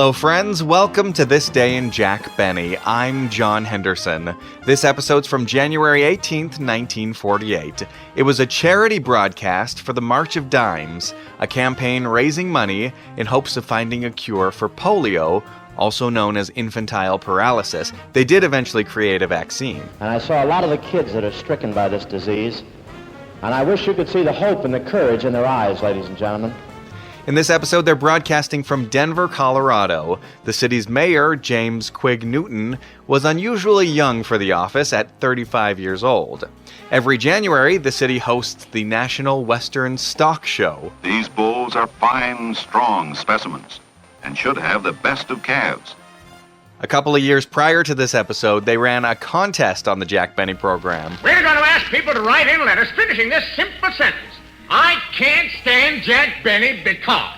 Hello, friends. Welcome to This Day in Jack Benny. I'm John Henderson. This episode's from January 18th, 1948. It was a charity broadcast for the March of Dimes, a campaign raising money in hopes of finding a cure for polio, also known as infantile paralysis. They did eventually create a vaccine. And I saw a lot of the kids that are stricken by this disease, and I wish you could see the hope and the courage in their eyes, ladies and gentlemen. In this episode, they're broadcasting from Denver, Colorado. The city's mayor, James Quigg Newton, was unusually young for the office at 35 years old. Every January, the city hosts the National Western Stock Show. These bulls are fine, strong specimens and should have the best of calves. A couple of years prior to this episode, they ran a contest on the Jack Benny program. We're going to ask people to write in letters finishing this simple sentence. I can't stand Jack Benny because...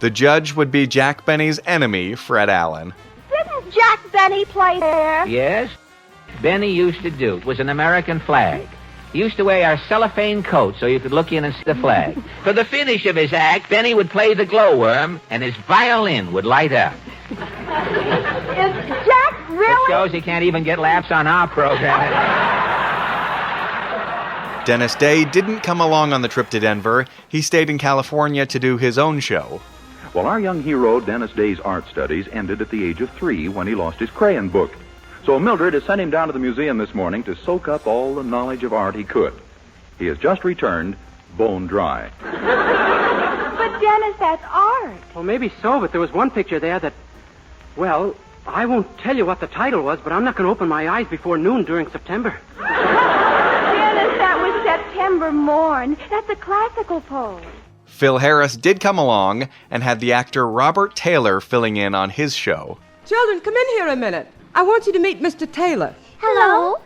The judge would be Jack Benny's enemy, Fred Allen. Didn't Jack Benny play there? Yes, Benny used to do. It was an American flag. He used to wear our cellophane coat so you could look in and see the flag. For the finish of his act, Benny would play the glowworm, and his violin would light up. Is Jack really... It shows he can't even get laughs on our program. Dennis Day didn't come along on the trip to Denver. He stayed in California to do his own show. Well, our young hero, Dennis Day's art studies ended at the age of 3 when he lost his crayon book. So Mildred has sent him down to the museum this morning to soak up all the knowledge of art he could. He has just returned, bone dry. But Dennis, that's art. Well, maybe so, but there was one picture there that... Well, I won't tell you what the title was, but I'm not going to open my eyes before noon during September. September morn. That's a classical pose. Phil Harris did come along and had the actor Robert Taylor filling in on his show. Children, come in here a minute. I want you to meet Mr. Taylor. Hello.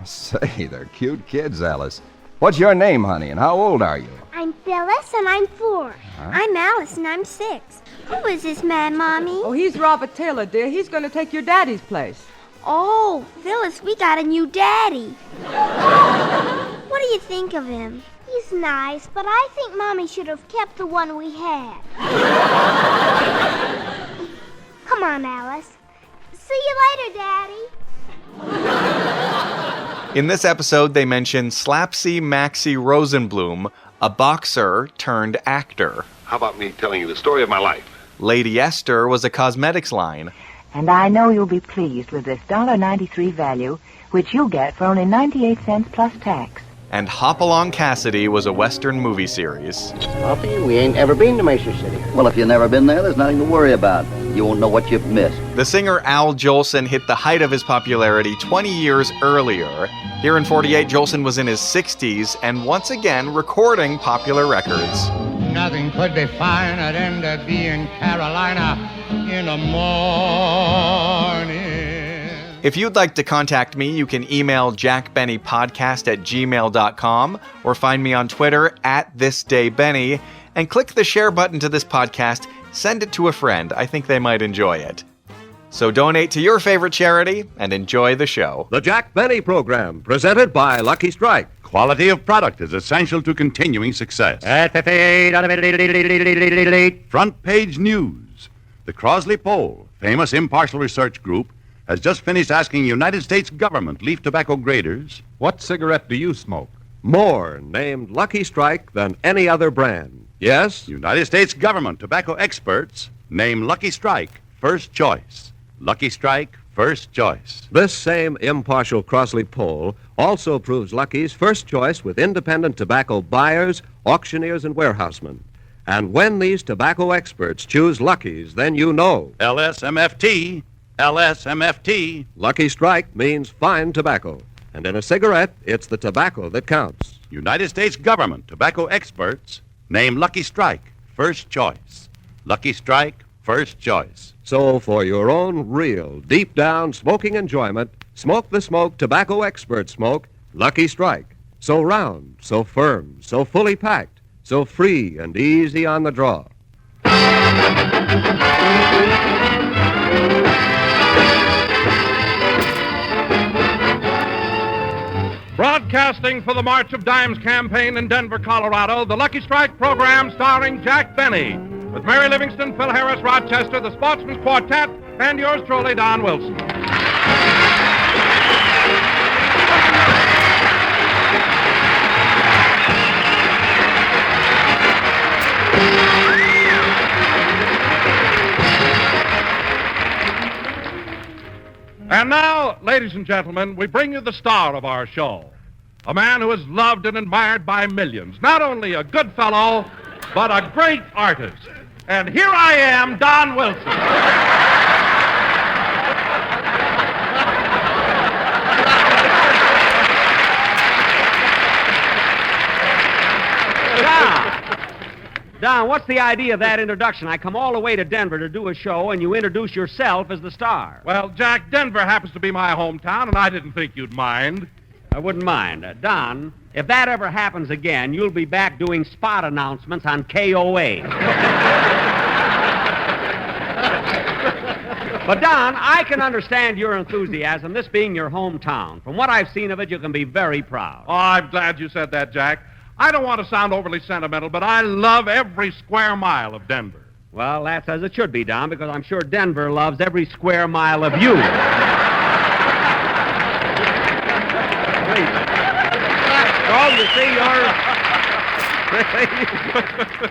Say, they're cute kids, Alice. What's your name, honey, and how old are you? I'm Phyllis, and I'm 4. Huh? I'm Alice, and I'm 6. Who is this man, Mommy? Oh, he's Robert Taylor, dear. He's going to take your daddy's place. Oh, Phyllis, we got a new daddy. What do you think of him? He's nice, but I think Mommy should have kept the one we had. Come on, Alice. See you later, Daddy. In this episode, they mention Slapsy Maxi Rosenbloom, a boxer turned actor. How about me telling you the story of my life? Lady Esther was a cosmetics line. And I know you'll be pleased with this $1.93 value, which you get for only 98 cents plus tax. And Hop-Along Cassidy was a Western movie series. Poppy, we ain't ever been to Mesa City. Well, if you've never been there, there's nothing to worry about. You won't know what you've missed. The singer Al Jolson hit the height of his popularity 20 years earlier. Here in 48, Jolson was in his 60s and once again recording popular records. Nothing could be finer than to be in Carolina in the morning. If you'd like to contact me, you can email jackbennypodcast@gmail.com or find me on Twitter @thisdaybenny and click the share button to this podcast. Send it to a friend. I think they might enjoy it. So donate to your favorite charity and enjoy the show. The Jack Benny Program, presented by Lucky Strike. Quality of product is essential to continuing success. Front page news. The Crosley Poll, famous impartial research group, has just finished asking United States government leaf tobacco graders, what cigarette do you smoke? More named Lucky Strike than any other brand. Yes? United States government tobacco experts name Lucky Strike first choice. Lucky Strike first choice. This same impartial Crosley poll also proves Lucky's first choice with independent tobacco buyers, auctioneers, and warehousemen. And when these tobacco experts choose Lucky's, then you know. LSMFT. LSMFT. Lucky Strike means fine tobacco. And in a cigarette, it's the tobacco that counts. United States government tobacco experts name Lucky Strike first choice. Lucky Strike first choice. So for your own real, deep-down smoking enjoyment, smoke the smoke tobacco expert smoke, Lucky Strike. So round, so firm, so fully packed, so free and easy on the draw. Broadcasting for the March of Dimes campaign in Denver, Colorado, the Lucky Strike program starring Jack Benny. with Mary Livingston, Phil Harris, Rochester, the Sportsman's Quartet, and yours truly, Don Wilson. And now, ladies and gentlemen, we bring you the star of our show. A man who is loved and admired by millions. Not only a good fellow, but a great artist. And here I am, Don Wilson. Don, what's the idea of that introduction? I come all the way to Denver to do a show, and you introduce yourself as the star. Well, Jack, Denver happens to be my hometown, and I didn't think you'd mind. I wouldn't mind. Don, if that ever happens again, you'll be back doing spot announcements on KOA. But, Don, I can understand your enthusiasm, this being your hometown. From what I've seen of it, you can be very proud. Oh, I'm glad you said that, Jack. I don't want to sound overly sentimental, but I love every square mile of Denver. Well, that's as it should be, Don, because I'm sure Denver loves every square mile of you.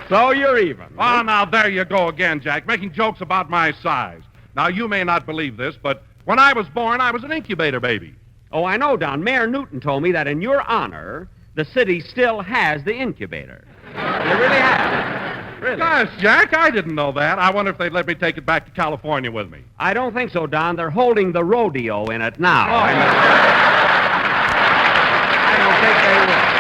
So you're even. Oh, now, there you go again, Jack, making jokes about my size. Now, you may not believe this, but when I was born, I was an incubator baby. Oh, I know, Don. Mayor Newton told me that in your honor, the city still has the incubator. They really have. Really. Gosh, Jack, I didn't know that. I wonder if they'd let me take it back to California with me. I don't think so, Don. They're holding the rodeo in it now. Oh, I don't think they will.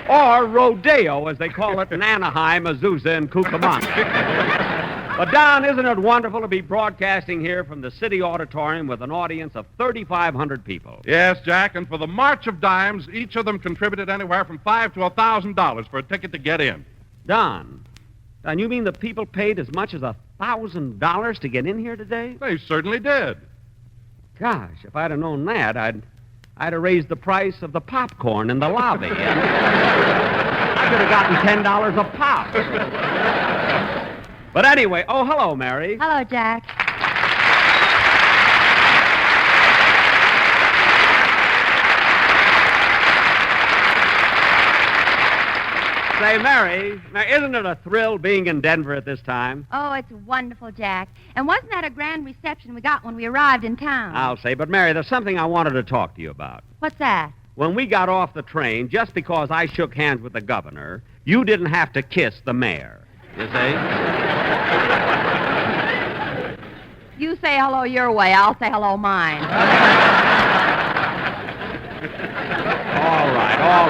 Or rodeo, as they call it in Anaheim, Azusa, and Cucamonga. But, Don, isn't it wonderful to be broadcasting here from the City Auditorium with an audience of 3,500 people? Yes, Jack, and for the March of Dimes, each of them contributed anywhere from $5 to $1,000 for a ticket to get in. Don, you mean the people paid as much as $1,000 to get in here today? They certainly did. Gosh, if I'd have known that, I'd have raised the price of the popcorn in the lobby. I could have gotten $10 a pop. But anyway, oh, hello, Mary. Hello, Jack. Say, Mary, now, isn't it a thrill being in Denver at this time? Oh, it's wonderful, Jack. And wasn't that a grand reception we got when we arrived in town? I'll say, but Mary, there's something I wanted to talk to you about. What's that? When we got off the train, just because I shook hands with the governor, you didn't have to kiss the mayor. You see? You say hello your way, I'll say hello mine. All right.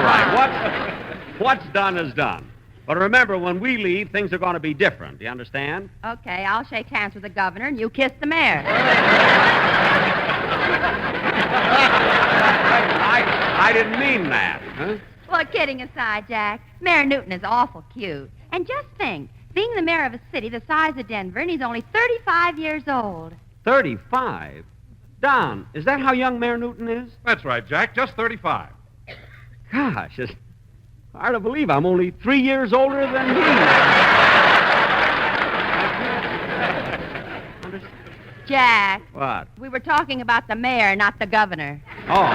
What's done is done. But remember, when we leave, things are going to be different. Do you understand? Okay, I'll shake hands with the governor and you kiss the mayor. I didn't mean that. Huh? Well, kidding aside, Jack, Mayor Newton is awful cute. And just think, being the mayor of a city the size of Denver, and he's only 35 years old. 35? Don, is that how young Mayor Newton is? That's right, Jack, just 35. Gosh, it's hard to believe I'm only 3 years older than he. Jack. What? We were talking about the mayor, not the governor. Oh.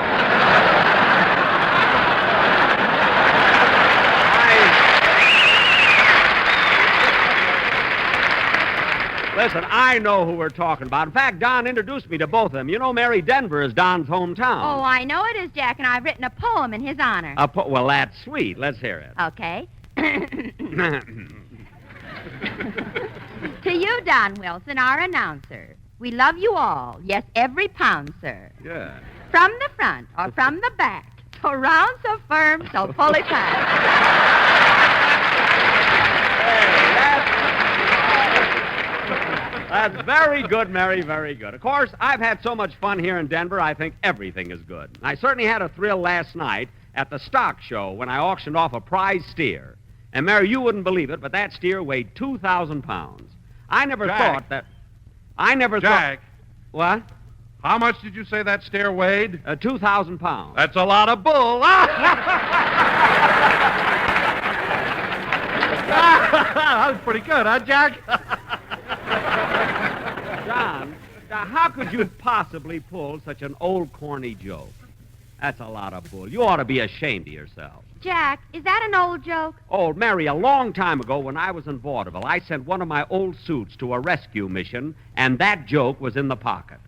Listen, I know who we're talking about. In fact, Don introduced me to both of them. You know, Mary, Denver is Don's hometown. Oh, I know it is, Jack, and I've written a poem in his honor. Well, that's sweet. Let's hear it. Okay. To you, Don Wilson, our announcer. We love you all. Yes, every pound, sir. Yeah. From the front or from the back. So round, so firm, so fully packed. That's very good, Mary, very good. Of course, I've had so much fun here in Denver, I think everything is good. I certainly had a thrill last night at the stock show when I auctioned off a prize steer. And, Mary, you wouldn't believe it, but that steer weighed 2,000 pounds. I never thought that... Jack. What? How much did you say that steer weighed? 2,000 pounds. That's a lot of bull. That was pretty good, huh, Jack? John, now how could you possibly pull such an old corny joke? That's a lot of bull. You ought to be ashamed of yourself. Jack, is that an old joke? Oh, Mary, a long time ago when I was in vaudeville, I sent one of my old suits to a rescue mission, and that joke was in the pocket.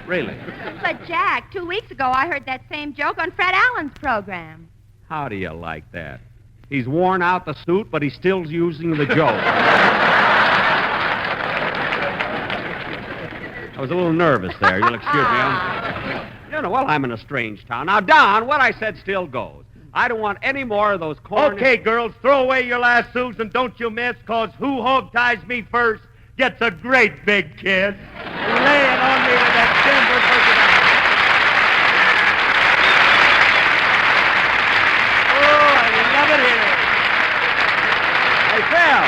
Really. But, Jack, 2 weeks ago I heard that same joke on Fred Allen's program. How do you like that? He's worn out the suit, but he's still using the joke. I was a little nervous there. You'll excuse me. I'm in a strange town. Now, Don, what I said still goes. I don't want any more of those corny... Okay, girls, throw away your lassos and don't you miss, because who hog ties me first gets a great big kiss. Lay it on me with that Denver personality. Oh, I love it here. Hey, Phil.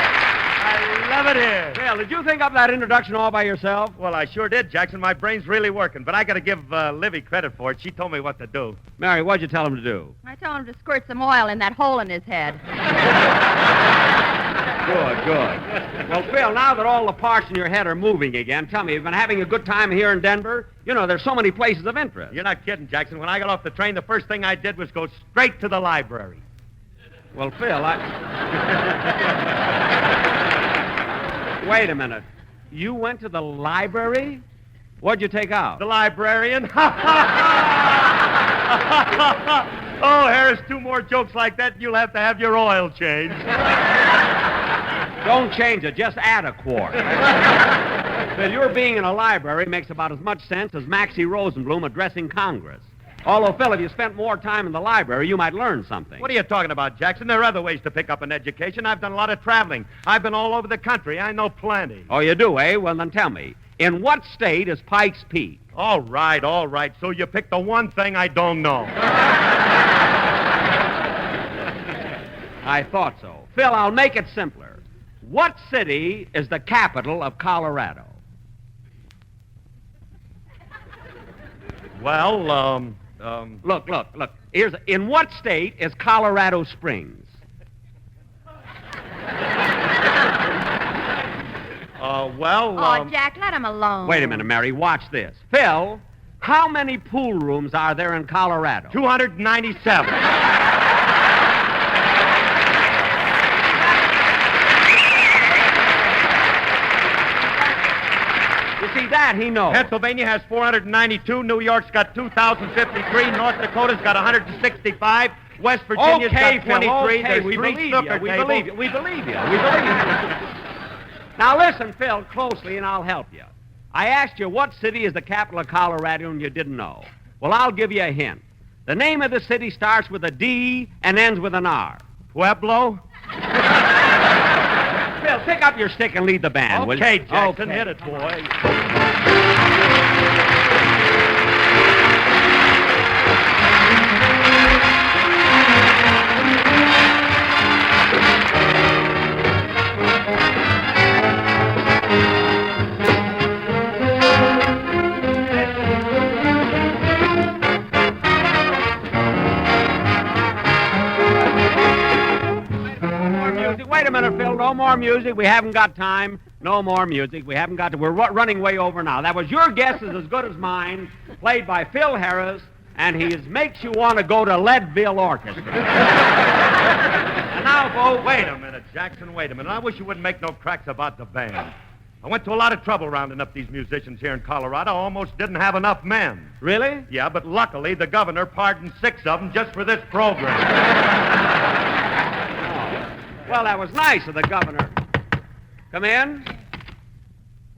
I love it here. Phil, did you think up that introduction all by yourself? Well, I sure did, Jackson. My brain's really working, but I got to give Livy credit for it. She told me what to do. Mary, what'd you tell him to do? I told him to squirt some oil in that hole in his head. Good. Well, Phil, now that all the parts in your head are moving again, tell me, you've been having a good time here in Denver? You know, there's so many places of interest. You're not kidding, Jackson. When I got off the train, the first thing I did was go straight to the library. Well, Phil, Wait a minute. You went to the library? What'd you take out? The librarian. Oh, Harris, 2 more jokes like that, and you'll have to have your oil changed. Don't change it. Just add a quart. Phil, your being in a library makes about as much sense as Maxi Rosenbloom addressing Congress. Although, Phil, if you spent more time in the library, you might learn something. What are you talking about, Jackson? There are other ways to pick up an education. I've done a lot of traveling. I've been all over the country. I know plenty. Oh, you do, eh? Well, then tell me. In what state is Pikes Peak? All right. So you picked the one thing I don't know. I thought so. Phil, I'll make it simpler. What city is the capital of Colorado? Well, Look. In what state is Colorado Springs? Jack, let him alone. Wait a minute, Mary. Watch this. Phil, how many pool rooms are there in Colorado? 297. You see, that he knows. Pennsylvania has 492. New York's got 2,053. North Dakota's got 165. West Virginia's got 23. Okay, There's we 3 believe snooker you. We tables. believe you. We believe you. Now listen, Phil, closely, and I'll help you. I asked you what city is the capital of Colorado, and you didn't know. Well, I'll give you a hint. The name of the city starts with a D and ends with an R. Pueblo? Phil, pick up your stick and lead the band, will you? Okay, Jackson, hit it, boy. Wait a minute, Phil. No more music. We haven't got time. No more music. We haven't got to. We're running way over now. That was your guess is as good as mine, played by Phil Harris, and he makes you want to go to Leadville Orchestra. And now, folks... Wait a minute, Jackson, wait a minute. I wish you wouldn't make no cracks about the band. I went to a lot of trouble rounding up these musicians here in Colorado. I almost didn't have enough men. Really? Yeah, but luckily the governor pardoned 6 of them just for this program. Well, that was nice of the governor. Come in.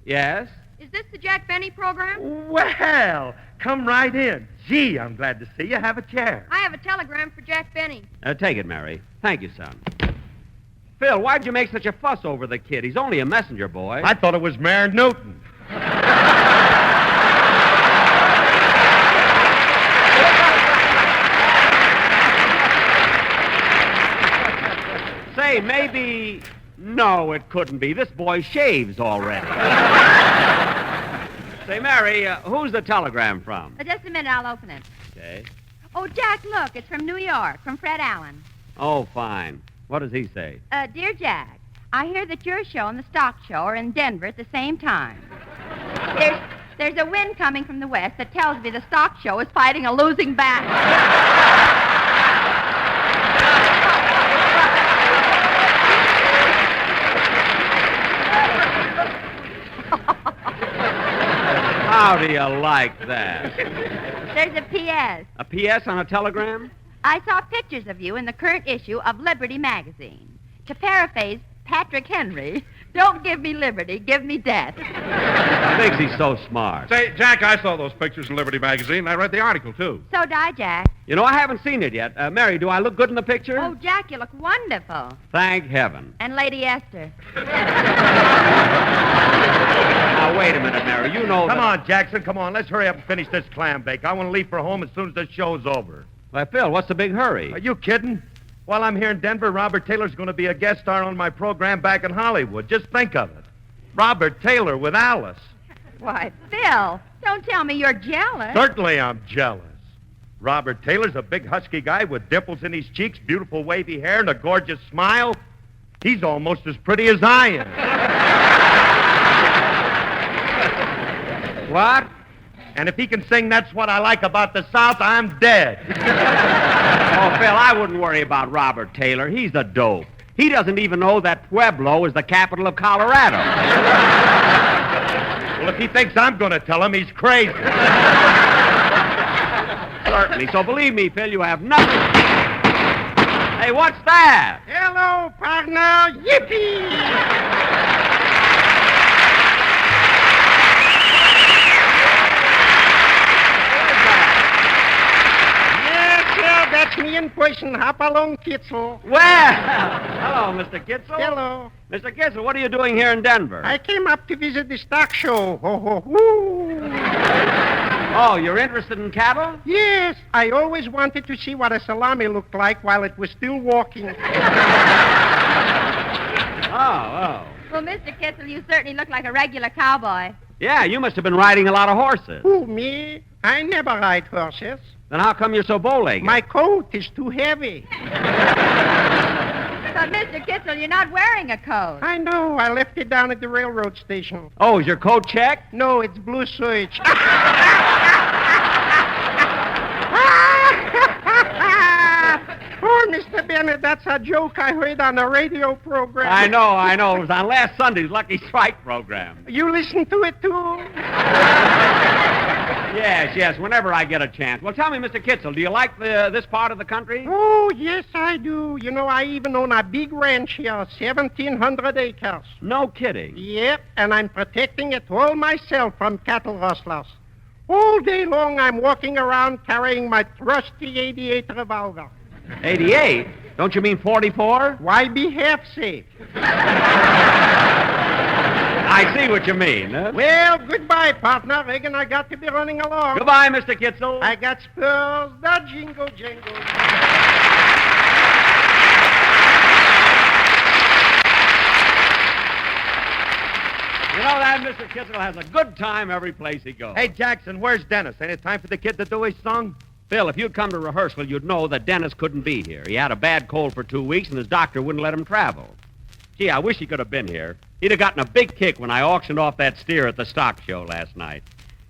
Yes? Is this the Jack Benny program? Well, come right in. Gee, I'm glad to see you. Have a chair. I have a telegram for Jack Benny. Take it, Mary. Thank you, son. Phil, why'd you make such a fuss over the kid? He's only a messenger boy. I thought it was Mayor Newton. Say, maybe... No, it couldn't be. This boy shaves already. Say, Mary, who's the telegram from? Just a minute, I'll open it. Okay. Oh, Jack, look, it's from New York, from Fred Allen. Oh, fine. What does he say? Dear Jack, I hear that your show and the stock show are in Denver at the same time. There's a wind coming from the west that tells me the stock show is fighting a losing battle. How do you like that? There's a P.S. A P.S. on a telegram? I saw pictures of you in the current issue of Liberty magazine. To paraphrase Patrick Henry, don't give me liberty, give me death. He thinks he's so smart. Say, Jack, I saw those pictures in Liberty magazine. I read the article, too. So did I, Jack. You know, I haven't seen it yet. Mary, do I look good in the picture? Oh, Jack, you look wonderful. Thank heaven. And Lady Esther. Now, wait a minute, Mary. You know Come on, Jackson, come on. Let's hurry up and finish this clam bake. I want to leave for home as soon as the show's over. Why, Phil, what's the big hurry? Are you kidding? While I'm here in Denver, Robert Taylor's going to be a guest star on my program back in Hollywood. Just think of it. Robert Taylor with Alice. Why, Phil, don't tell me you're jealous. Certainly I'm jealous. Robert Taylor's a big husky guy with dimples in his cheeks, beautiful wavy hair, and a gorgeous smile. He's almost as pretty as I am. What? And if he can sing That's What I Like About the South, I'm dead. Oh, Phil, I wouldn't worry about Robert Taylor. He's a dope. He doesn't even know that Pueblo is the capital of Colorado. Well, if he thinks I'm going to tell him, he's crazy. Certainly. So believe me, Phil, you have nothing. Hey, what's that? Hello, partner. Yippee! That's me in person. Hop along, Kitzel. Well, hello, Mr. Kitzel. Hello. Mr. Kitzel, what are you doing here in Denver? I came up to visit the stock show. Ho, ho, ho. Oh, you're interested in cattle? Yes. I always wanted to see what a salami looked like while it was still walking. Oh. Well, Mr. Kitzel, you certainly look like a regular cowboy. Yeah, you must have been riding a lot of horses. Who, me? I never ride horses. Then how come you're so bow-legged? My coat is too heavy. But, Mr. Kitzel, you're not wearing a coat. I know. I left it down at the railroad station. Oh, is your coat checked? No, it's blue switch. Oh, Mr. Bennett, that's a joke I heard on a radio program. I know. It was on last Sunday's Lucky Strike program. You listen to it, too? Yes, whenever I get a chance. Well, tell me, Mr. Kitzel, do you like this part of the country? Oh, yes, I do. You know, I even own a big ranch here, 1,700 acres. No kidding. Yep, and I'm protecting it all myself from cattle rustlers. All day long, I'm walking around carrying my trusty 88 revolver. 88? Don't you mean 44? Why be half safe? I see what you mean. Huh? Well, goodbye, partner. Regan, I got to be running along. Goodbye, Mr. Kitzel. I got spurs, the jingle jingle. You know that Mr. Kitzel has a good time every place he goes. Hey, Jackson, where's Dennis? Ain't it time for the kid to do his song? Phil, if you'd come to rehearsal, you'd know that Dennis couldn't be here. He had a bad cold for 2 weeks, and his doctor wouldn't let him travel. Gee, I wish he could have been here. He'd have gotten a big kick when I auctioned off that steer at the stock show last night.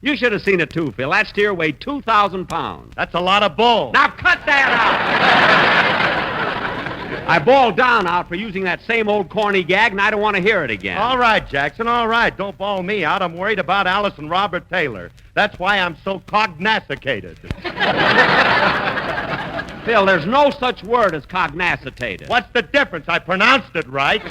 You should have seen it, too, Phil. That steer weighed 2,000 pounds. That's a lot of bull. Now cut that out! I bawled down out for using that same old corny gag, and I don't want to hear it again. All right, Jackson, all right. Don't bawl me out. I'm worried about Alice and Robert Taylor. That's why I'm so cognasticated. Phil, there's no such word as cognasticated. What's the difference? I pronounced it right.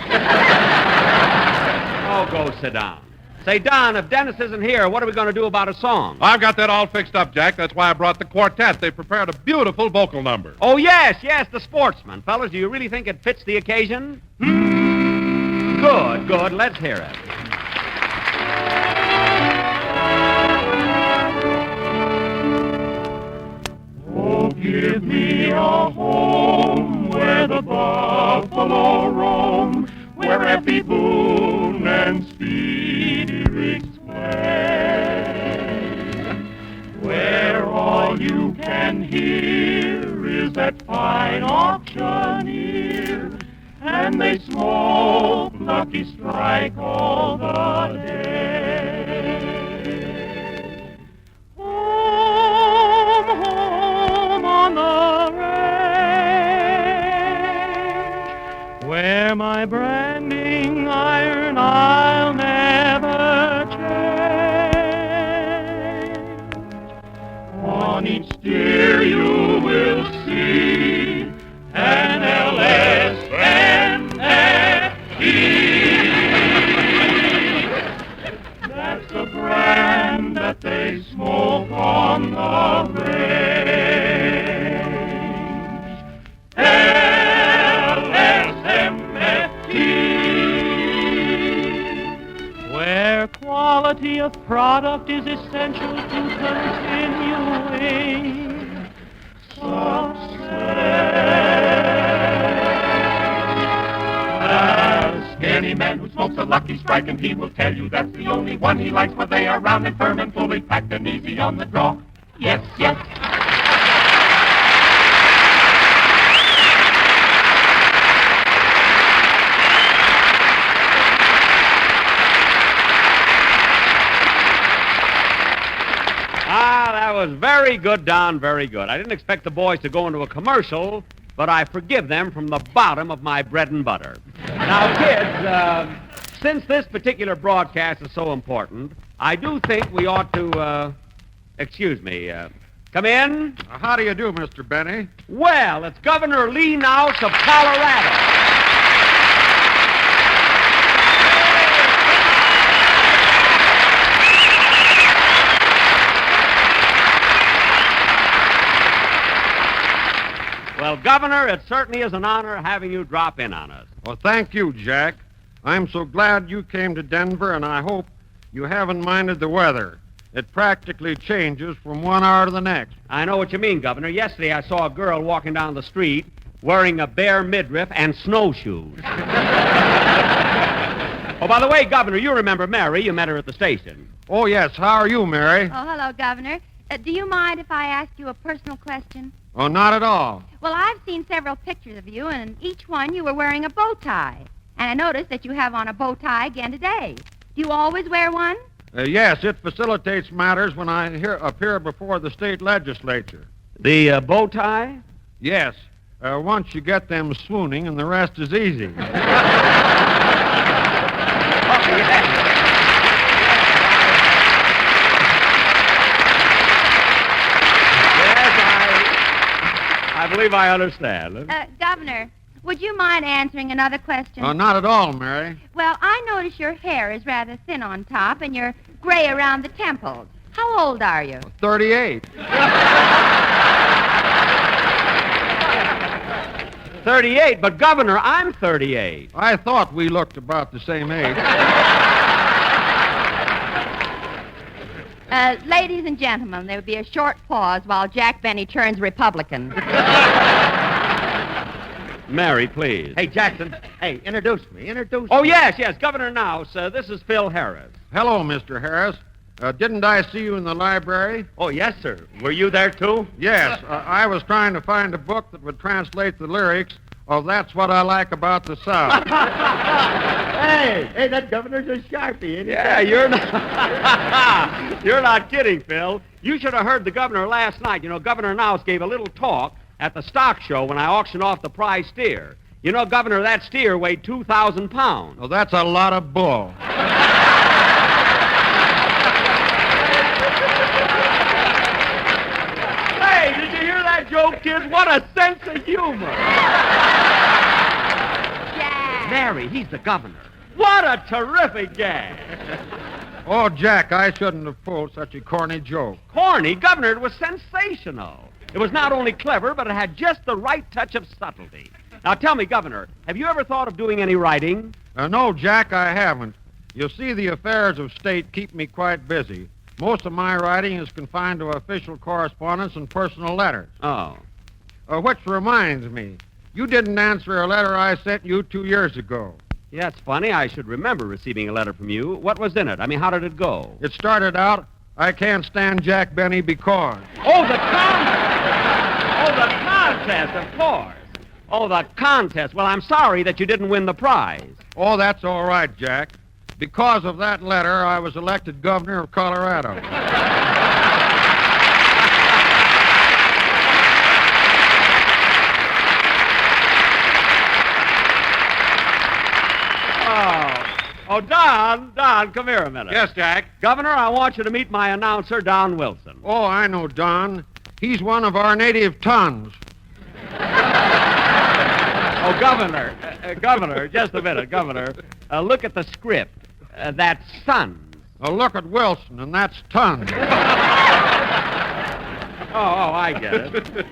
Oh, go sit down. Say, Don, if Dennis isn't here, what are we going to do about a song? I've got that all fixed up, Jack. That's why I brought the quartet. They prepared a beautiful vocal number. Oh, yes, the Sportsman. Fellas, do you really think it fits the occasion? Good. Let's hear it. Oh, give me a home where the buffalo roam, where happy boon and speedy rigs play, where all you can hear is that fine auctioneer, and they smoke Lucky Strike all the day. Home, home on the range, where my branding iron I'll never change. On each steer you will see an LSMFT. That's the brand that they smoke on the range. LSMFT. Where quality of product is essential to continuing success. Any man who smokes a Lucky Strike, and he will tell you that's the only one he likes, for they are round and firm and fully packed and easy on the draw. Yes, yes. That was very good, Don, very good. I didn't expect the boys to go into a commercial, but I forgive them from the bottom of my bread and butter. Now, kids, since this particular broadcast is so important, I do think we ought to, come in? How do you do, Mr. Benny? Well, it's Governor Lee Nouse of Colorado. Well, Governor, it certainly is an honor having you drop in on us. Well, thank you, Jack. I'm so glad you came to Denver, and I hope you haven't minded the weather. It practically changes from 1 hour to the next. I know what you mean, Governor. Yesterday I saw a girl walking down the street wearing a bare midriff and snowshoes. Oh, by the way, Governor, you remember Mary. You met her at the station. Oh, yes. How are you, Mary? Oh, hello, Governor. Do you mind if I ask you a personal question? Oh, not at all. Well, I've seen several pictures of you, and in each one you were wearing a bow tie. And I noticed that you have on a bow tie again today. Do you always wear one? Yes, it facilitates matters when I appear before the state legislature. The bow tie? Yes. Once you get them swooning, and the rest is easy. I believe I understand. Governor, would you mind answering another question? Not at all, Mary. Well, I notice your hair is rather thin on top and you're gray around the temples. How old are you? 38. 38, but Governor, I'm 38. I thought we looked about the same age. Ladies and gentlemen, there will be a short pause while Jack Benny turns Republican. Mary, please. Hey, Jackson. Hey, introduce me. Oh, yes, Governor Nouse. This is Phil Harris. Hello, Mr. Harris. Didn't I see you in the library? Oh, yes, sir. Were you there, too? Yes. I was trying to find a book that would translate the lyrics of That's What I Like About the South. Hey, that governor's a Sharpie, ain't he? Yeah, you're not... You're not kidding, Phil. You should have heard the governor last night. You know, Governor Nouse gave a little talk at the stock show when I auctioned off the prize steer. You know, Governor, that steer weighed 2,000 pounds. Oh, that's a lot of bull. Hey, did you hear that joke, kids? What a sense of humor. Jack. Mary, he's the governor. What a terrific gag. Oh, Jack, I shouldn't have pulled such a corny joke. Corny? Governor, it was sensational. It was not only clever, but it had just the right touch of subtlety. Now, tell me, Governor, have you ever thought of doing any writing? No, Jack, I haven't. You see, the affairs of state keep me quite busy. Most of my writing is confined to official correspondence and personal letters. Oh. Which reminds me, you didn't answer a letter I sent you 2 years ago. Yeah, it's funny. I should remember receiving a letter from you. What was in it? I mean, how did it go? It started out, I can't stand Jack Benny because. Oh, the comment! Oh, the comment! contest, of course. Oh, the contest. Well, I'm sorry that you didn't win the prize. Oh, that's all right, Jack. Because of that letter, I was elected governor of Colorado. Oh, Don, come here a minute. Yes, Jack? Governor, I want you to meet my announcer, Don Wilson. Oh, I know Don. He's one of our native tons. Oh, Governor, just a minute, Governor. Look at the script. That's Sons. Look at Wilson, and that's tons. Oh, I get it.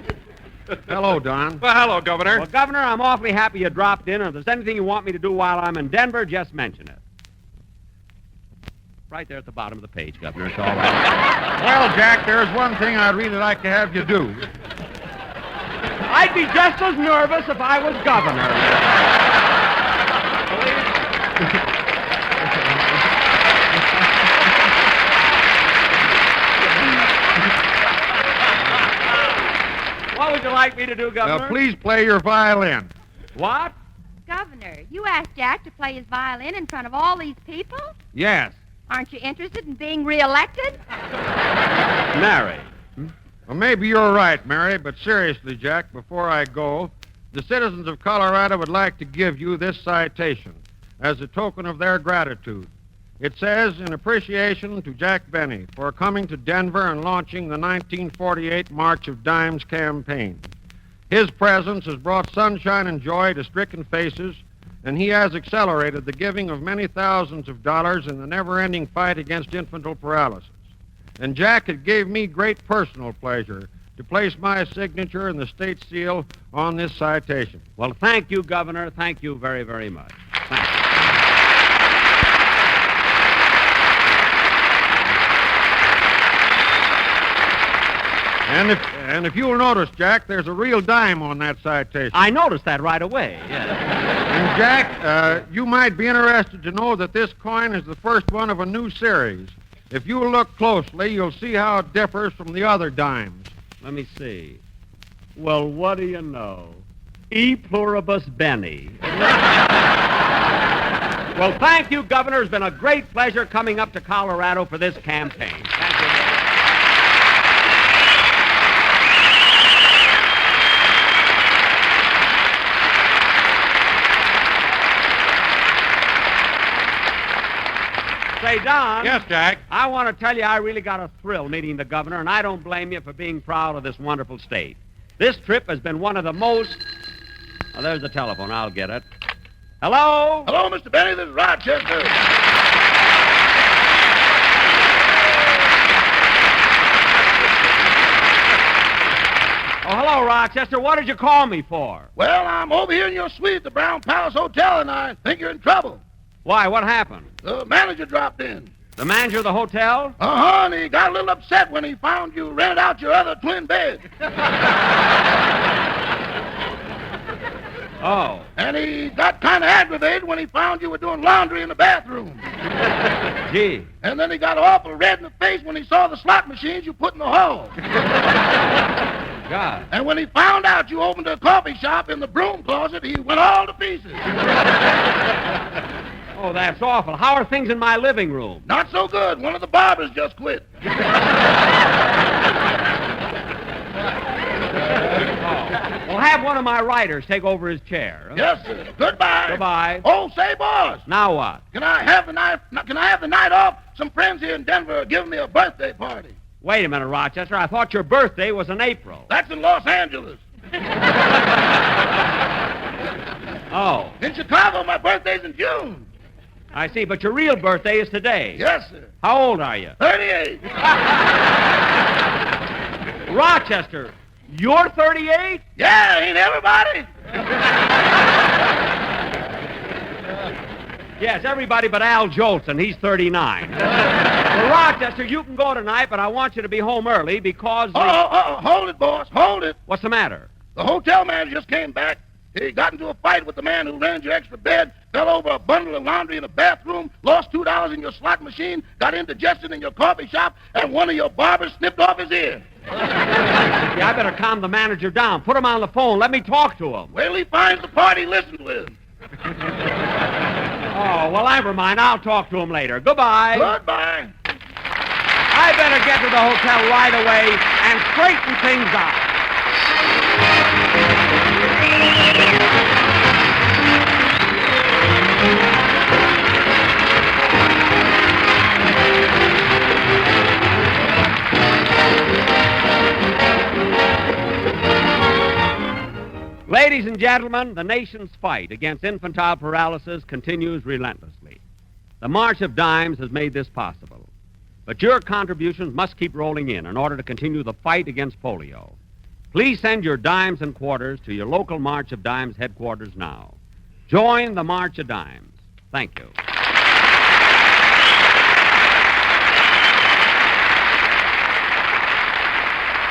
Hello, Don. Well, hello, Governor. Well, Governor, I'm awfully happy you dropped in, and if there's anything you want me to do while I'm in Denver, just mention it. Right there at the bottom of the page, Governor. It's all right. Well, Jack, there's one thing I'd really like to have you do. I'd be just as nervous if I was governor. What would you like me to do, Governor? Please play your violin. What? Governor, you asked Jack to play his violin in front of all these people? Yes. Aren't you interested in being reelected? Mary. Well, maybe you're right, Mary, but seriously, Jack, before I go, the citizens of Colorado would like to give you this citation as a token of their gratitude. It says, in appreciation to Jack Benny for coming to Denver and launching the 1948 March of Dimes campaign. His presence has brought sunshine and joy to stricken faces, and he has accelerated the giving of many thousands of dollars in the never-ending fight against infantile paralysis. And Jack, it gave me great personal pleasure to place my signature and the state seal on this citation. Well, thank you, Governor. Thank you very, very much. Thank you. And if you'll notice, Jack, there's a real dime on that citation. I noticed that right away, yes. And, Jack, you might be interested to know that this coin is the first one of a new series. If you look closely, you'll see how it differs from the other dimes. Let me see. Well, what do you know? E pluribus Benny. Well, thank you, Governor. It's been a great pleasure coming up to Colorado for this campaign. Thank you. Say, Don. Yes, Jack? I want to tell you I really got a thrill meeting the governor, and I don't blame you for being proud of this wonderful state. This trip has been one of the most... Oh, there's the telephone. I'll get it. Hello? Hello, Mr. Benny. This is Rochester. Oh, hello, Rochester. What did you call me for? Well, I'm over here in your suite at the Brown Palace Hotel, and I think you're in trouble. Why? What happened? The manager dropped in. The manager of the hotel? Uh-huh, and he got a little upset when he found you rented out your other twin bed. Oh. And he got kind of aggravated when he found you were doing laundry in the bathroom. Gee. And then he got awful red in the face when he saw the slot machines you put in the hall. God. And when he found out you opened a coffee shop in the broom closet, he went all to pieces. Oh, that's awful. How are things in my living room? Not so good. One of the barbers just quit. Well, have one of my writers take over his chair. Huh? Yes, sir. Goodbye. Goodbye. Oh, say, boss. Now what? Can I have the night off? Some friends here in Denver are giving me a birthday party. Wait a minute, Rochester. I thought your birthday was in April. That's in Los Angeles. Oh. In Chicago, my birthday's in June. I see, but your real birthday is today. Yes, sir. How old are you? 38. Rochester, you're 38? Yeah, ain't everybody? Yes, everybody but Al Jolson. He's 39. Well, Rochester, you can go tonight, but I want you to be home early because... Hold it, boss. Hold it. What's the matter? The hotel manager just came back. He got into a fight with the man who rented your extra bed, fell over a bundle of laundry in the bathroom, lost $2 in your slot machine, got indigestion in your coffee shop, and one of your barbers snipped off his ear. Yeah, I better calm the manager down. Put him on the phone. Let me talk to him. Well, he finds the party listen to him. Oh, well, never mind. I'll talk to him later. Goodbye. Goodbye. I better get to the hotel right away and straighten things out. Ladies and gentlemen, the nation's fight against infantile paralysis continues relentlessly. The March of Dimes has made this possible. But your contributions must keep rolling in order to continue the fight against polio. Please send your dimes and quarters to your local March of Dimes headquarters now. Join the March of Dimes. Thank you.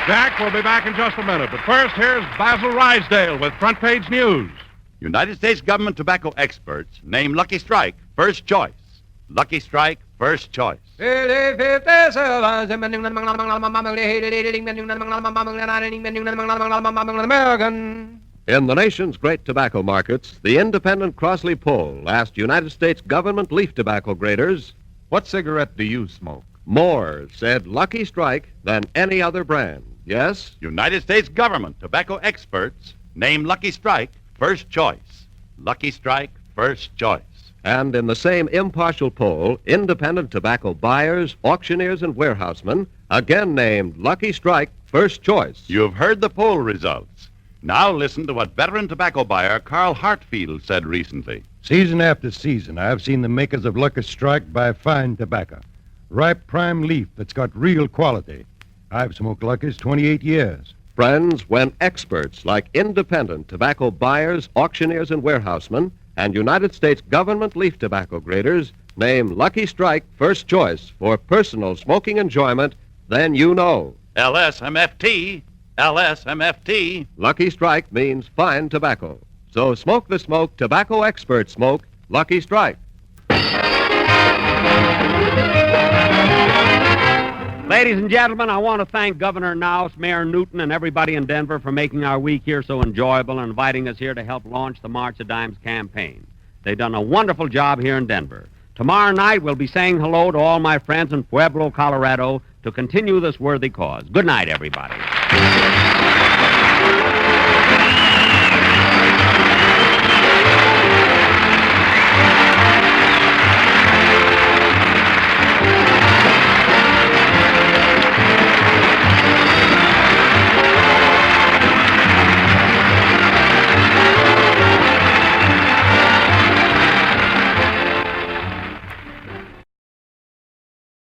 Jack will be back in just a minute. But first, here's Basil Rysdale with front page news. United States government tobacco experts name Lucky Strike first choice. Lucky Strike first choice. In the nation's great tobacco markets, the independent Crossley poll asked United States government leaf tobacco graders, "What cigarette do you smoke?" More said Lucky Strike than any other brand. Yes? United States government tobacco experts name Lucky Strike first choice. Lucky Strike first choice. And in the same impartial poll, independent tobacco buyers, auctioneers, and warehousemen again named Lucky Strike first choice. You've heard the poll results. Now listen to what veteran tobacco buyer Carl Hartfield said recently. Season after season, I've seen the makers of Lucky Strike buy fine tobacco. Ripe prime leaf that's got real quality. I've smoked Lucky's 28 years. Friends, when experts like independent tobacco buyers, auctioneers, and warehousemen and United States government leaf tobacco graders name Lucky Strike first choice for personal smoking enjoyment, then you know. LSMFT. LSMFT. Lucky Strike means fine tobacco. So smoke the smoke tobacco experts smoke Lucky Strike. Ladies and gentlemen, I want to thank Governor Nouse, Mayor Newton, and everybody in Denver for making our week here so enjoyable and inviting us here to help launch the March of Dimes campaign. They've done a wonderful job here in Denver. Tomorrow night, we'll be saying hello to all my friends in Pueblo, Colorado, to continue this worthy cause. Good night, everybody.